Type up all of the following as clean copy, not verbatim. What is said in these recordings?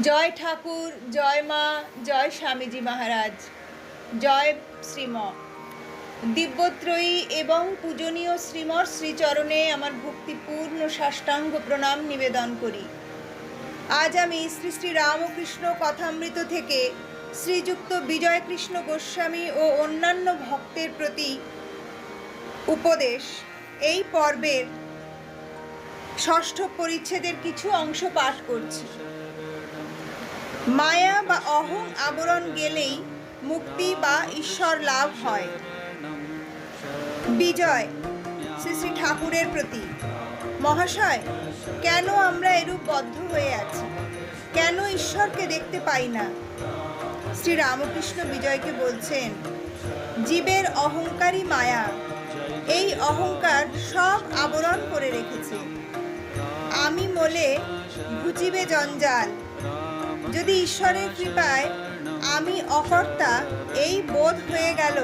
জয় ঠাকুর, জয় মা, জয় স্বামীজি মহারাজ, জয় শ্রীম। দিব্যত্রয়ী এবং পূজনীয় শ্রীমর শ্রীচরণে আমার ভক্তিপূর্ণ সাষ্টাঙ্গ প্রণাম নিবেদন করি। আজ আমি শ্রী শ্রী রামকৃষ্ণ কথামৃত থেকে শ্রীযুক্ত বিজয়কৃষ্ণ গোস্বামী ও অন্যান্য ভক্তের প্রতি উপদেশ এই পর্বের ষষ্ঠ পরিচ্ছেদের কিছু অংশ পাঠ করছি। মায়া বা অহং আবরণ গেলেই মুক্তি বা ঈশ্বর লাভ হয়। বিজয় শ্রী শ্রী ঠাকুরের প্রতি। মহাশয়, কেন আমরা এরূপ বদ্ধ হয়ে আছি? কেন ঈশ্বরকে দেখতে পাই না? শ্রী রামকৃষ্ণ বিজয়কে বলছেন, জীবের অহংকারী মায়া, এই অহংকার সব আবরণ করে রেখেছে। আমি মোলে ঘুচিবে জঞ্জাল। যদি ঈশ্বরের কৃপায় আমি অকর্তা এই বোধ হয়ে গেল,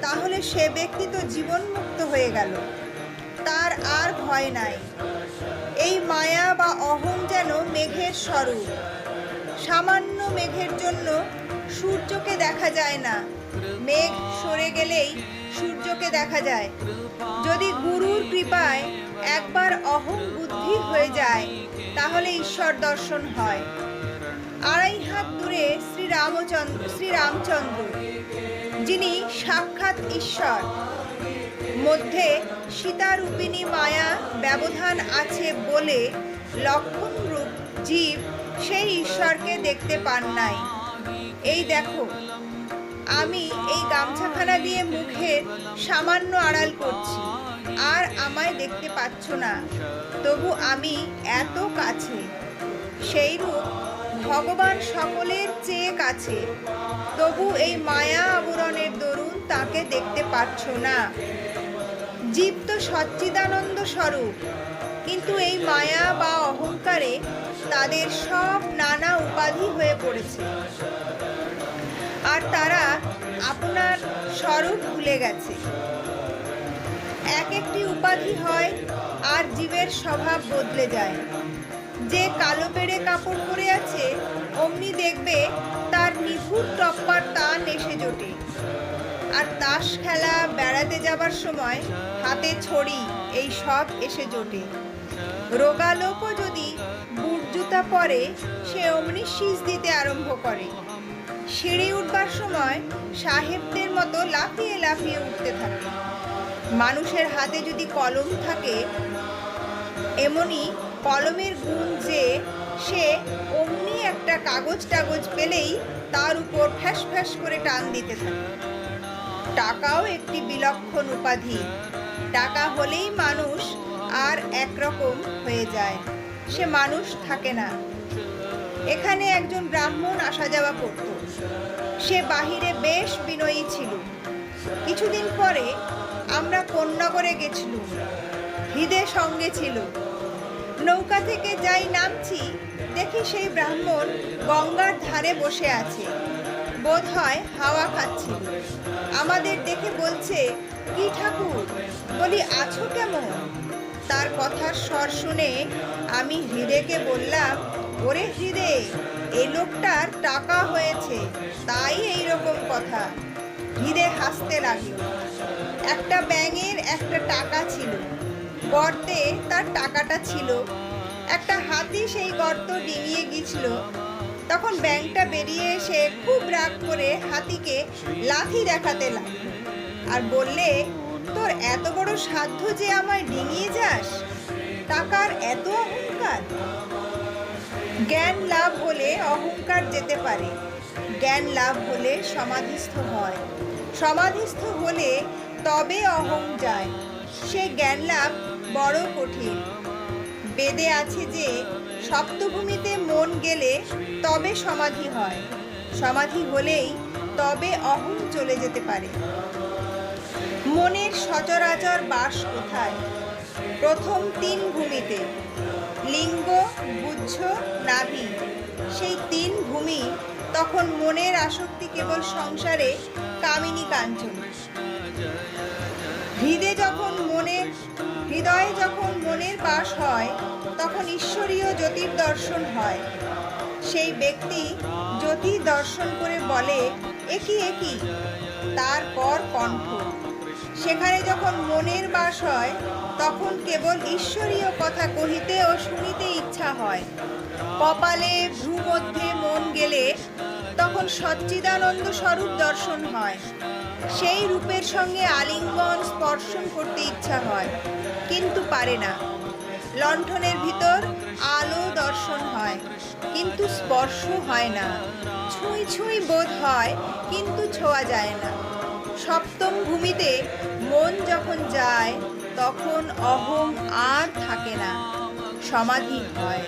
তাহলে সে ব্যক্তি তো জীবনমুক্ত হয়ে গেল, তার আর ভয় নাই। এই মায়া বা অহং যেন মেঘের স্বরূপ। সামান্য মেঘের জন্য সূর্যকে দেখা যায় না, মেঘ সরে গেলেই সূর্যকে দেখা যায়। যদি গুরুর কৃপায় একবার অহং বুদ্ধি হয়ে যায়, তাহলে ঈশ্বর দর্শন হয়। 2.5 হাত দূরে শ্রীরামচন্দ্র, যিনি সাক্ষাৎ ঈশ্বর, মধ্যে সীতারূপিণী মায়া ব্যবধান আছে বলে লক্ষণরূপ জীব সেই ঈশ্বরকে দেখতে পান নাই। এই দেখো, আমি এই গামছাখানা দিয়ে মুখের সামান্য আড়াল করছি, আর আমায় দেখতে পাচ্ছ না, তবু আমি এত কাছে। সেইরূপ ভগবান সকলের চেয়ে কাছে, তবু এই মায়া আবরণের দরুন তাকে দেখতে পাচ্ছ না। জীব তো সচ্চিদানন্দ স্বরূপ, কিন্তু এই মায়া বা অহংকারে তাদের সব নানা উপাধি হয়ে পড়েছে, আর তারা আপনার স্বরূপ ভুলে গেছে। এক একটি উপাধি হয় আর জীবের স্বভাব বদলে যায়। যে কালো পেড়ে কাপড় পরে আছে, অমনি দেখবে তার নিভুর টপ্পার টান এসে জোটে। আর তাস খেলা, বেড়াতে যাবার সময় হাতে ছড়ি, এই সব এসে জোটে। রোগালোকও যদি বুট জুতা পরে, সে অমনি শীষ দিতে আরম্ভ করে। সিঁড়ি উঠবার সময় সাহেবদের মতো লাফিয়ে লাফিয়ে উঠতে থাকে। মানুষের হাতে যদি কলম থাকে, এমনি কলমের গুণ যে সে অমনি একটা কাগজ টাগজ পেলেই তার উপর ফ্যাস ফ্যাস করে টান দিতে থাকে। টাকাও একটি বিলক্ষণ উপাধি। টাকা হলেই মানুষ আর একরকম হয়ে যায়, সে মানুষ থাকে না। এখানে একজন ব্রাহ্মণ আসা যাওয়া করত। সে বাহিরে বেশ বিনয়ী ছিল। কিছুদিন পরে আমরা কোন্নগরে গেছিলুম। হৃদে সঙ্গে ছিল। নৌকা থেকে যাই নামছি, দেখি সেই ব্রাহ্মণ গঙ্গার ধারে বসে আছে, বোধ হয় হাওয়া খাচ্ছিল। আমাদের দেখে বলছে, কি ঠাকুর? বলি, আছো কেমন? তার কথার স্বর শুনে আমি হৃদেকে বললাম, ওরে হৃদে, এই লোকটার টাকা হয়েছে, তাই এই রকম কথা। হৃদে হাসতে লাগলো। একটা ব্যাঙের একটা টাকা ছিল, গর্তে তার টাকাটা ছিল। একটা হাতি সেই গর্ত ডিঙিয়ে গিয়েছিল। তখন ব্যাঙটা বেরিয়ে এসে খুব রাগ করে হাতিকে লাথি দেখাতে লাগলো, আর বললে, তোর এত বড় সাধ্য যে আমায় ডিঙিয়ে যাস? টাকার এত অহংকার? জ্ঞান লাভ হলে অহংকার যেতে পারে। জ্ঞান লাভ হলে সমাধিস্থ হয়। সমাধিস্থ হলে তবে অহং যায়। সে জ্ঞান লাভ বড় কঠিন। বেদে আছে যে সপ্তভূমিতে মন গেলে তবে সমাধি হয়। সমাধি হলেই তবে অহং চলে যেতে পারে। মনের সচরাচর বাস কোথায়? প্রথম 3 ভূমিতে, লিঙ্গ, গুহ্য, নাভি। সেই 3 ভূমি। তখন মনের আসক্তি কেবল সংসারে, কামিনী কাঞ্চন। হৃদয়ে যখন মনের বাস হয়, তখন ঈশ্বরীয় জ্যোতির দর্শন হয়। সেই ব্যক্তি জ্যোতি দর্শন করে বলে, একই একই, তারপর কণ্ঠ। সেখানে যখন মনের বাস হয়, তখন কেবল ঈশ্বরীয় কথা কহিতে ও শুনিতে ইচ্ছা হয়। কপালে ভ্রূমধ্যে মন গেলে তখন সচ্চিদানন্দ স্বরূপ দর্শন হয়। সেই রূপের সঙ্গে আলিঙ্গন স্পর্শন করতে ইচ্ছা হয়, কিন্তু পারে না। লণ্ঠনের ভিতর আলো দর্শন হয়, কিন্তু স্পর্শ হয় না। ছুঁই ছুঁই বোধ হয়, কিন্তু ছোঁয়া যায় না। সপ্তম ভূমিতে মন যখন যায়, তখন অহং আর থাকে না, সমাধি হয়।